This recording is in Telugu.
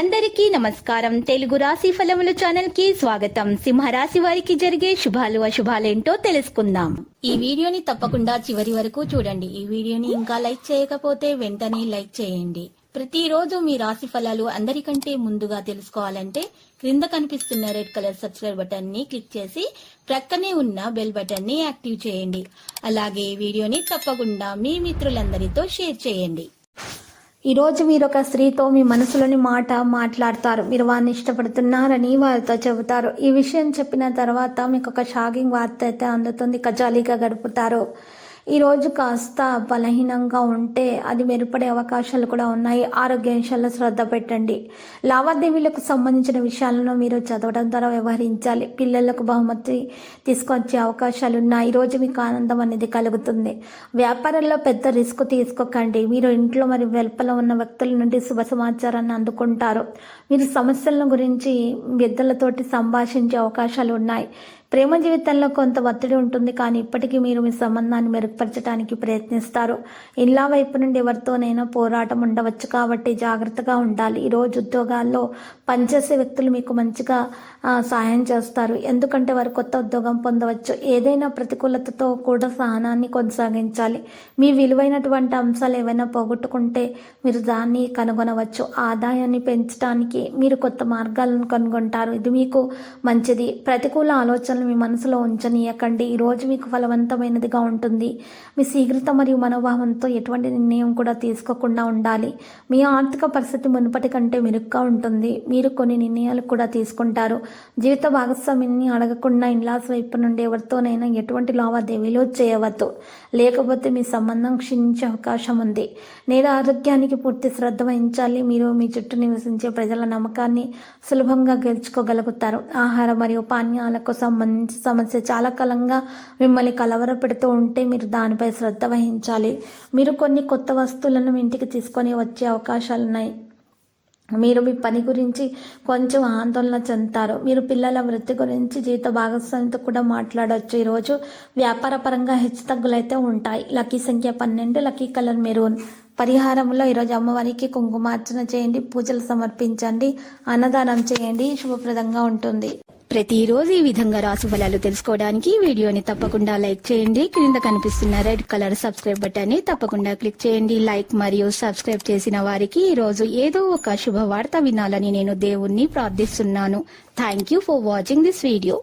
అందరికీ నమస్కారం. తెలుగు రాశి ఫలముల ఛానల్ కి స్వాగతం. సింహరాశి వారికి జరిగే శుభాలు అశుభాలేంటో తెలుసుకుందాం. ఈ వీడియోని తప్పకుండా చివరి వరకు చూడండి. ఈ వీడియోని ఇంకా లైక్ చేయకపోతే వెంటనే లైక్ చేయండి. ప్రతిరోజు మీ రాశి ఫలాలు అందరికంటే ముందుగా తెలుసుకోవాలంటే క్రింద కనిపిస్తున్న రెడ్ కలర్ సబ్స్క్రైబ్ బటన్ ని క్లిక్ చేసి ప్రక్కనే ఉన్న బెల్ బటన్ ని యాక్టివ్ చేయండి. అలాగే ఈ వీడియోని తప్పకుండా మీ మిత్రులందరితో షేర్ చేయండి. ఈరోజు మీరు ఒక స్త్రీతో మీ మనసులోని మాట మాట్లాడతారు. మీరు వారిని ఇష్టపడుతున్నారని వారితో చెబుతారు. ఈ విషయం చెప్పిన తర్వాత మీకు ఒక షాకింగ్ వార్త అయితే అందుతుంది. కజాలీగా గడుపుతారు. ఈరోజు కాస్త బలహీనంగా ఉంటే అది మెరుగుపడే అవకాశాలు కూడా ఉన్నాయి. ఆరోగ్య విషయాల్లో శ్రద్ధ పెట్టండి. లావాదేవీలకు సంబంధించిన విషయాలను మీరు చదవడం ద్వారా వ్యవహరించాలి. పిల్లలకు బహుమతి తీసుకొచ్చే అవకాశాలు ఉన్నాయి. ఈరోజు మీకు ఆనందం అనేది కలుగుతుంది. వ్యాపారంలో పెద్ద రిస్క్ తీసుకోకండి. మీరు ఇంట్లో మరియు వెలుపల ఉన్న వ్యక్తుల నుండి శుభ సమాచారాన్ని అందుకుంటారు. మీరు సమస్యల గురించి పెద్దలతోటి సంభాషించే అవకాశాలు ఉన్నాయి. ప్రేమ జీవితంలో కొంత ఒత్తిడి ఉంటుంది, కానీ ఇప్పటికీ మీరు మీ సంబంధాన్ని మెరుగుపరచడానికి ప్రయత్నిస్తారు. ఇళ్ళ వైపు నుండి ఎవరితోనైనా పోరాటం ఉండవచ్చు, కాబట్టి జాగ్రత్తగా ఉండాలి. ఈరోజు ఉద్యోగాల్లో పనిచేసే వ్యక్తులు మీకు మంచిగా సహాయం చేస్తారు, ఎందుకంటే వారు కొత్త ఉద్యోగం పొందవచ్చు. ఏదైనా ప్రతికూలతతో కూడా సహనాన్ని కొనసాగించాలి. మీ విలువైనటువంటి అంశాలు ఏవైనా పోగొట్టుకుంటే మీరు దాన్ని కనుగొనవచ్చు. ఆదాయాన్ని పెంచడానికి మీరు కొత్త మార్గాలను కనుగొంటారు. ఇది మీకు మంచిది. ప్రతికూల ఆలోచనలు మీ మనసులో ఉంచనీయకండి. ఈరోజు మీకు ఫలవంతమైనదిగా ఉంటుంది. మీ శీఘ్రత మరియు మనోభావంతో ఎటువంటి నిర్ణయం కూడా తీసుకోకుండా ఉండాలి. మీ ఆర్థిక పరిస్థితి మునుపటి కంటే మెరుగ్గా ఉంటుంది. మీరు కొన్ని నిర్ణయాలు కూడా తీసుకుంటారు. జీవిత భాగస్వామిని అడగకుండా ఇన్లాస్ వైపు నుండి ఎవరితోనైనా ఎటువంటి లావాదేవీలు చేయవద్దు, లేకపోతే మీ సంబంధం క్షీణించే అవకాశం ఉంది. నేడు ఆరోగ్యానికి పూర్తి శ్రద్ధ వహించాలి. మీరు మీ చుట్టూ నివసించే ప్రజల నమ్మకాన్ని సులభంగా గెలుచుకోగలుగుతారు. ఆహారం మరియు పానీయాలకు సంబంధించిన సమస్య చాలా కాలంగా మిమ్మల్ని కలవరపెడుతూ ఉంటే మీరు దానిపై శ్రద్ధ వహించాలి. మీరు కొన్ని కొత్త వస్తువులను ఇంటికి తీసుకొని వచ్చే అవకాశాలున్నాయి. మీరు మీ పని గురించి కొంచెం ఆందోళన చెందుతారు. మీరు పిల్లల వృత్తి గురించి జీవిత భాగస్వామితో కూడా మాట్లాడవచ్చు. ఈరోజు వ్యాపార పరంగా హెచ్చుతగ్గులైతే ఉంటాయి. లక్కీ సంఖ్య 12, లక్కీ కలర్ మెరూన్. పరిహారంలో ఈరోజు అమ్మవారికి కుంకుమార్చన చేయండి, పూజలు సమర్పించండి, అన్నదానం చేయండి. శుభప్రదంగా ఉంటుంది. ప్రతిరోజు ఈ విధంగా రాశి ఫలాలు తెలుసుకోవడానికి వీడియోని తప్పకుండా లైక్ చేయండి. క్రింద కనిపిస్తున్న రెడ్ కలర్ సబ్స్క్రైబ్ బటన్ ని తప్పకుండా క్లిక్ చేయండి. లైక్ మరియు సబ్స్క్రైబ్ చేసిన వారికి ఈ రోజు ఏదో ఒక శుభవార్త వినాలని నేను దేవుణ్ణి ప్రార్థిస్తున్నాను. Thank you for watching this video.